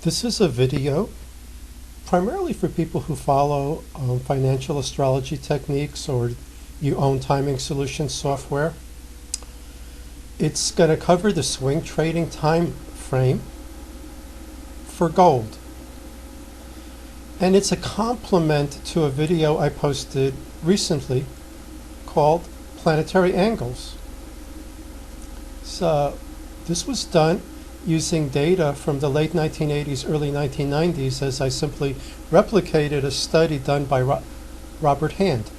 This is a video primarily for people who follow financial astrology techniques or you own timing solution software. It's going to cover the swing trading time frame for gold. And it's a complement to a video I posted recently called Planetary Angles. So this was done using data from the late 1980s, early 1990s, as I simply replicated a study done by Robert Hand.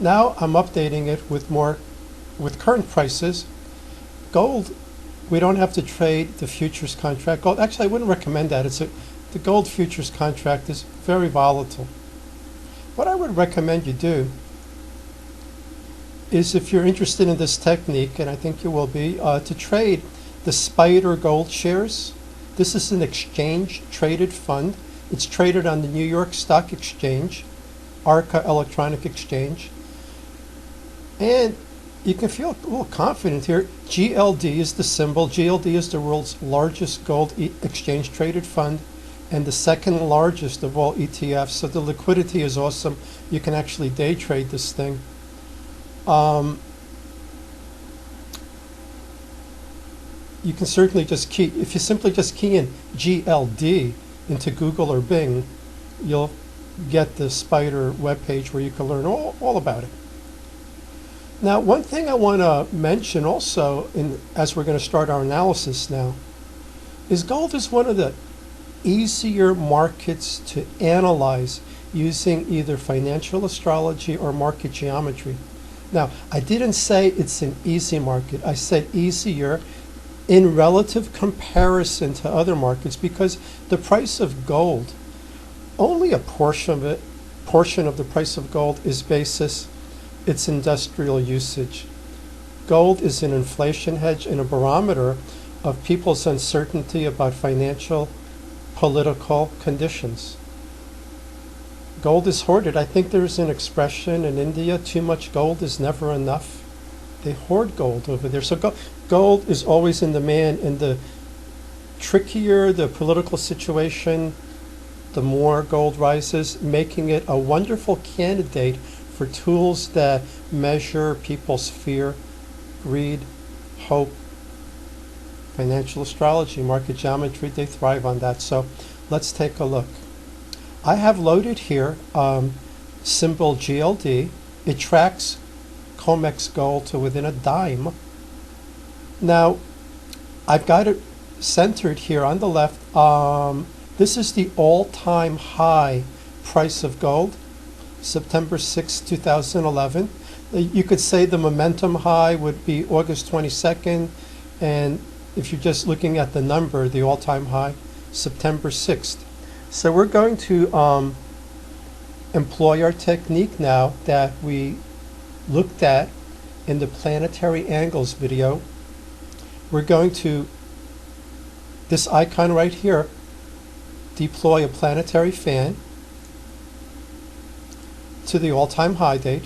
Now I'm updating it with current prices. Gold, we don't have to trade the futures contract. Gold, actually, I wouldn't recommend that. The gold futures contract is very volatile. What I would recommend you do is, if you're interested in this technique, and I think you will be, to trade the Spider Gold shares. This is an exchange traded fund. It's traded on the New York Stock Exchange, ARCA Electronic Exchange. And you can feel a little confident here. GLD is the symbol. GLD is the world's largest gold exchange traded fund and the second largest of all ETFs. So the liquidity is awesome. You can actually day trade this thing. You can certainly just key, if you simply just key in GLD into Google or Bing, you'll get the Spider webpage where you can learn all about it. Now, one thing I want to mention also, as we're going to start our analysis now, is gold is one of the easier markets to analyze using either financial astrology or market geometry. Now, I didn't say it's an easy market. I said easier in relative comparison to other markets, because the price of gold, only a portion of the price of gold is basis its industrial usage. Gold is an inflation hedge and a barometer of people's uncertainty about financial, political conditions. Gold is hoarded. I think there's an expression in India, too much gold is never enough. They hoard gold over there. So gold is always in demand, and the trickier the political situation, the more gold rises, making it a wonderful candidate for tools that measure people's fear, greed, hope. Financial astrology, market geometry, they thrive on that. So let's take a look. I have loaded here symbol GLD. It tracks COMEX gold to within a dime. Now, I've got it centered here on the left. This is the all-time high price of gold, September 6, 2011. You could say the momentum high would be August 22nd, and if you're just looking at the number, the all-time high, September 6th. So we're going to employ our technique now that we looked at in the planetary angles video. We're going to, this icon right here, deploy a planetary fan to the all-time high date.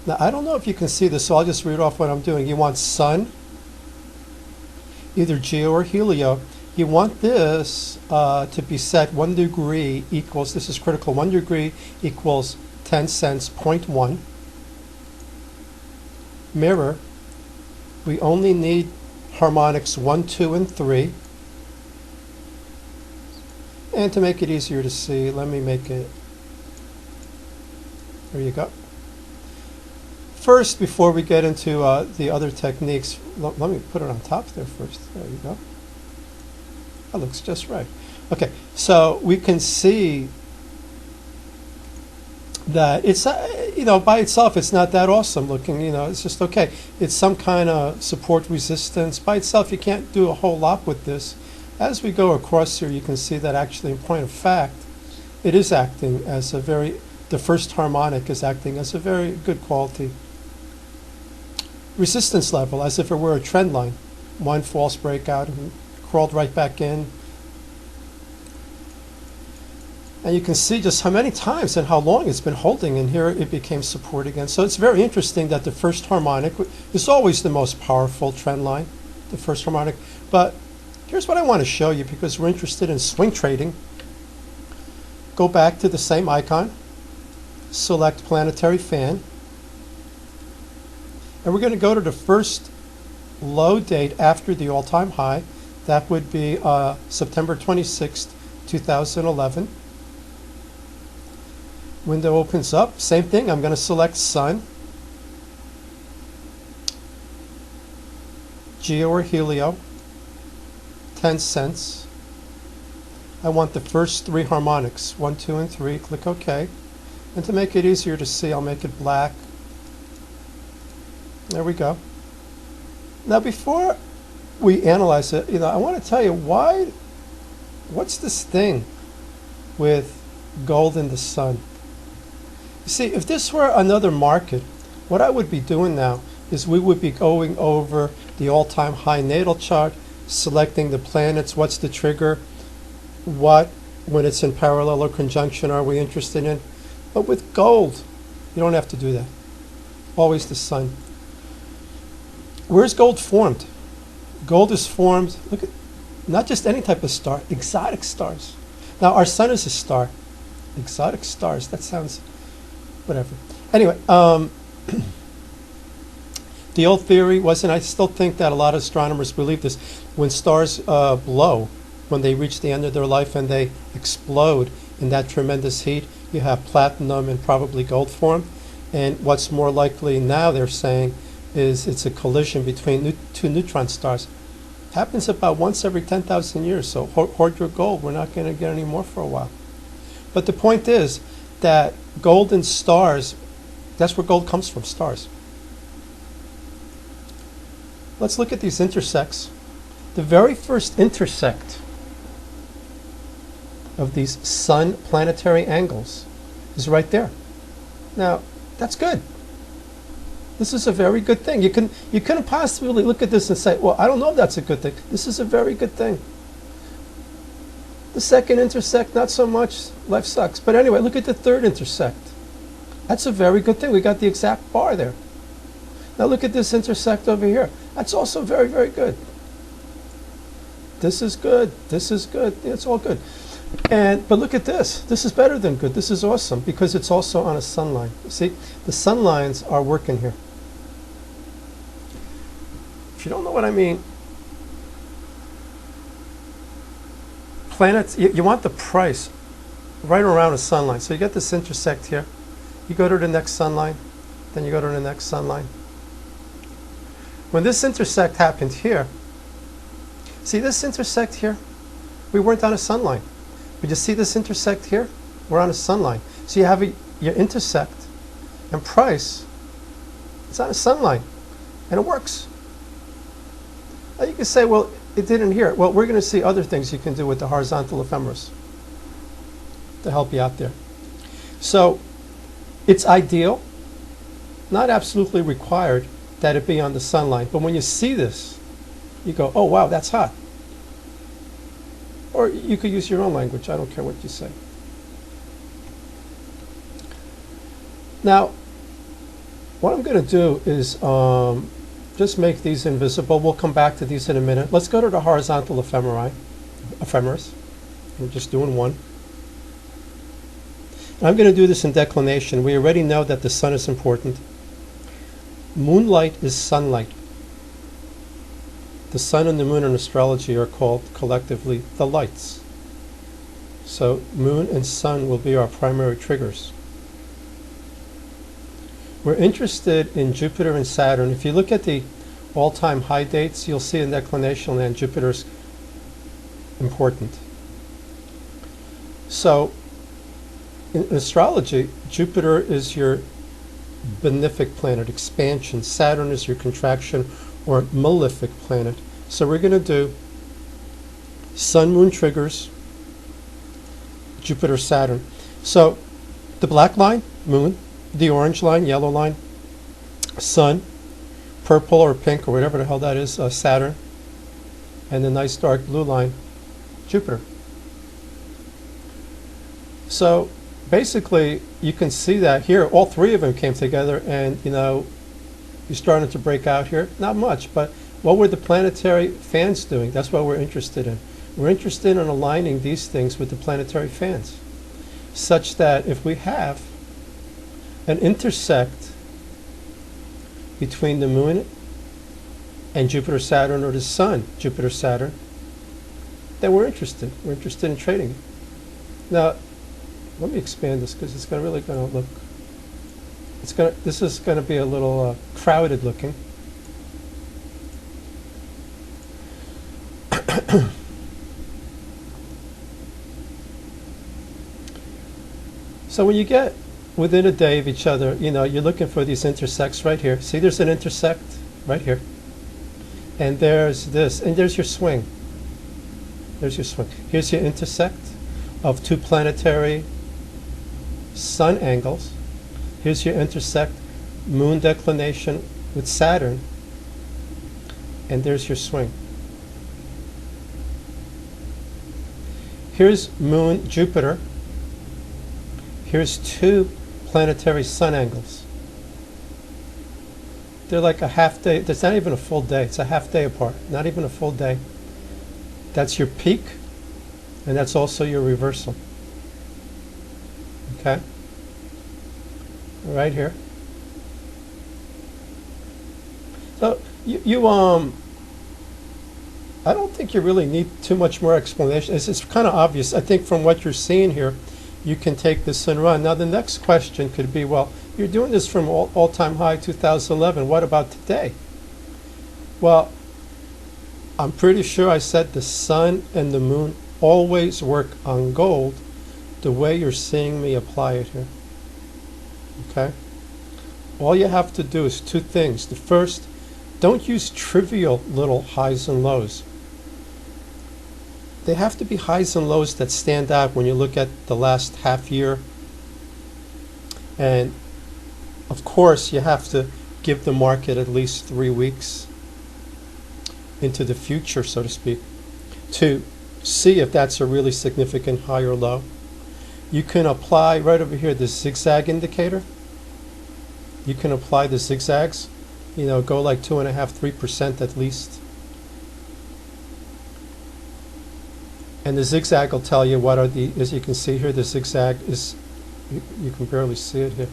Now, I don't know if you can see this, so I'll just read off what I'm doing. You want sun, either geo or helio. You want this to be set 1 degree equals, this is critical, 1 degree equals 10 cents, 0.1. Mirror, we only need harmonics 1, 2, and 3. And to make it easier to see, let me make it, there you go. First, before we get into the other techniques, let me put it on top there first. There you go. That looks just right. Okay, so we can see that it's, by itself, it's not that awesome looking, it's just okay. It's some kind of support resistance. By itself, you can't do a whole lot with this. As we go across here, you can see that actually, in point of fact, it is acting as the first harmonic is acting as a very good quality resistance level, as if it were a trend line. One false breakout and crawled right back in. And you can see just how many times and how long it's been holding, and here it became support again. So it's very interesting that the first harmonic is always the most powerful trend line, the first harmonic. But Here's what I want to show you because we're interested in swing trading. Go back to the same icon, select planetary fan, and we're going to go to the first low date after the all-time high. That would be September 26th, 2011. Window opens up, same thing, I'm going to select sun, geo or helio, 10 cents. I want the first three harmonics, 1, 2, and 3, click OK. And to make it easier to see, I'll make it black. There we go. Now before we analyze it, I want to tell you what's this thing with gold in the sun? You see, if this were another market, what I would be doing now is we would be going over the all-time high natal chart, selecting the planets, what's the trigger, what, when it's in parallel or conjunction, are we interested in. But with gold, you don't have to do that. Always the sun. Where's gold formed? Gold is formed, look at, not just any type of star, exotic stars. Now, our sun is a star. Exotic stars, that sounds, whatever. Anyway, the old theory was, and I still think that a lot of astronomers believe this, when stars blow, when they reach the end of their life and they explode in that tremendous heat, you have platinum and probably gold formed. And what's more likely now, they're saying, is it's a collision between two neutron stars. Happens about once every 10,000 years, so hoard your gold. We're not going to get any more for a while. But the point is that gold and stars, that's where gold comes from, stars. Let's look at these intersects. The very first intersect of these sun planetary angles is right there. Now, that's good. This is a very good thing. You couldn't possibly look at this and say, well, I don't know if that's a good thing. This is a very good thing. The second intersect, not so much. Life sucks. But anyway, look at the third intersect. That's a very good thing. We got the exact bar there. Now look at this intersect over here. That's also very, very good. This is good. This is good. It's all good. But look at this. This is better than good. This is awesome because it's also on a sun line. See, the sun lines are working here. If you don't know what I mean, planets, you want the price right around a sun line. So you get this intersect here. You go to the next sun line, then you go to the next sun line. When this intersect happened here, see this intersect here? We weren't on a sun line. But you see this intersect here? We're on a sun line. So you have your intersect and price. It's on a sun line. And it works. Now you can say, well, it didn't here. Well, we're going to see other things you can do with the horizontal ephemeris to help you out there. So it's ideal, not absolutely required that it be on the sun line. But when you see this, you go, oh, wow, that's hot. Or you could use your own language. I don't care what you say. Now, what I'm going to do is just make these invisible. We'll come back to these in a minute. Let's go to the horizontal ephemeris. I'm just doing one. And I'm going to do this in declination. We already know that the sun is important. Moonlight is sunlight. The sun and the moon in astrology are called collectively the lights. So moon and sun will be our primary triggers. We're interested in Jupiter and Saturn. If you look at the all-time high dates, you'll see in declination land Jupiter's important. So in astrology, Jupiter is your benefic planet, expansion. Saturn is your contraction or malefic planet. So we're going to do Sun, Moon triggers, Jupiter, Saturn. So the black line, Moon, the orange line, yellow line, Sun, purple or pink or whatever the hell that is, Saturn, and the nice dark blue line, Jupiter. So basically, you can see that here, all three of them came together, and you're starting to break out here. Not much, but what were the planetary fans doing? That's what we're interested in. We're interested in aligning these things with the planetary fans, such that if we have an intersect between the moon and Jupiter, Saturn, or the sun, Jupiter, Saturn, then we're interested. We're interested in trading it. Now, let me expand this because it's really going to look. This is going to be a little crowded looking. So when you get within a day of each other, you know, you're looking for these intersects right here. See, there's an intersect right here. And there's this, and there's your swing. There's your swing. Here's your intersect of two planetary sun angles. Here's your intersect moon declination with Saturn. And there's your swing. Here's moon, Jupiter. Here's two planetary sun angles. They're like a half day. It's not even a full day. It's a half day apart. Not even a full day. That's your peak, and that's also your reversal. Okay? Right here. So I don't think you really need too much more explanation. It's kind of obvious. I think from what you're seeing here, you can take this and run. Now the next question could be, well, you're doing this from all-time high 2011. What about today? Well, I'm pretty sure I said the sun and the moon always work on gold the way you're seeing me apply it here. Okay? All you have to do is two things. The first, don't use trivial little highs and lows. They have to be highs and lows that stand out when you look at the last half year. And of course, you have to give the market at least 3 weeks into the future, so to speak, to see if that's a really significant high or low. You can apply right over here the zigzag indicator. You can apply the zigzags, you know, go like 2.5–3% at least. And the zigzag will tell you what are the, as you can see here, the zigzag is, you can barely see it here.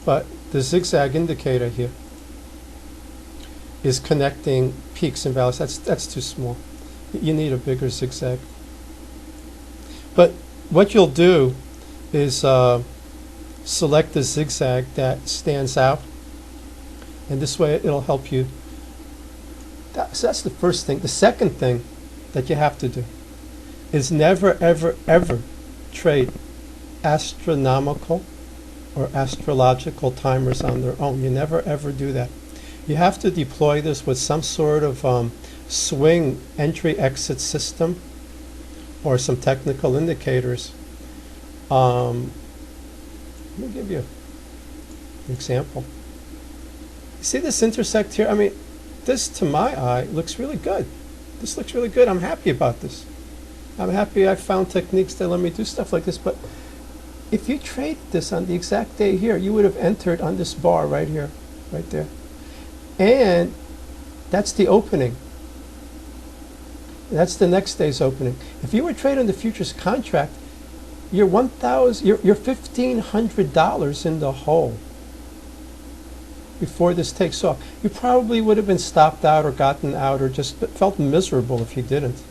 But the zigzag indicator here is connecting peaks and valleys. That's too small. You need a bigger zigzag. But what you'll do is select the zigzag that stands out. And this way it'll help you. So that's the first thing. The second thing that you have to do is never, ever, ever trade astronomical or astrological timers on their own. You never, ever do that. You have to deploy this with some sort of swing entry-exit system or some technical indicators. Let me give you an example. You see this intersect here? I mean, this to my eye looks really good. This looks really good. I'm happy about this. I'm happy I found techniques that let me do stuff like this. But if you trade this on the exact day here, you would have entered on this bar right here, right there. And that's the opening. That's the next day's opening. If you were trading the futures contract, you're $1,500 in the hole before this takes off. You probably would have been stopped out or gotten out or just felt miserable if you didn't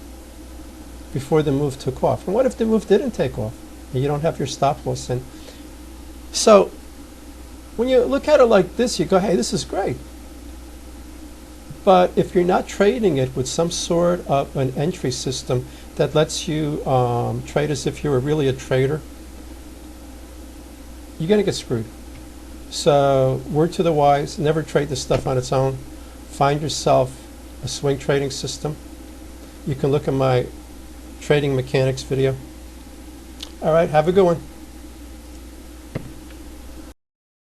before the move took off. And what if the move didn't take off and you don't have your stop loss in? So when you look at it like this, you go, hey, this is great. But if you're not trading it with some sort of an entry system that lets you trade as if you were really a trader, you're going to get screwed. So word to the wise, never trade this stuff on its own. Find yourself a swing trading system. You can look at my trading mechanics video. All right, have a good one.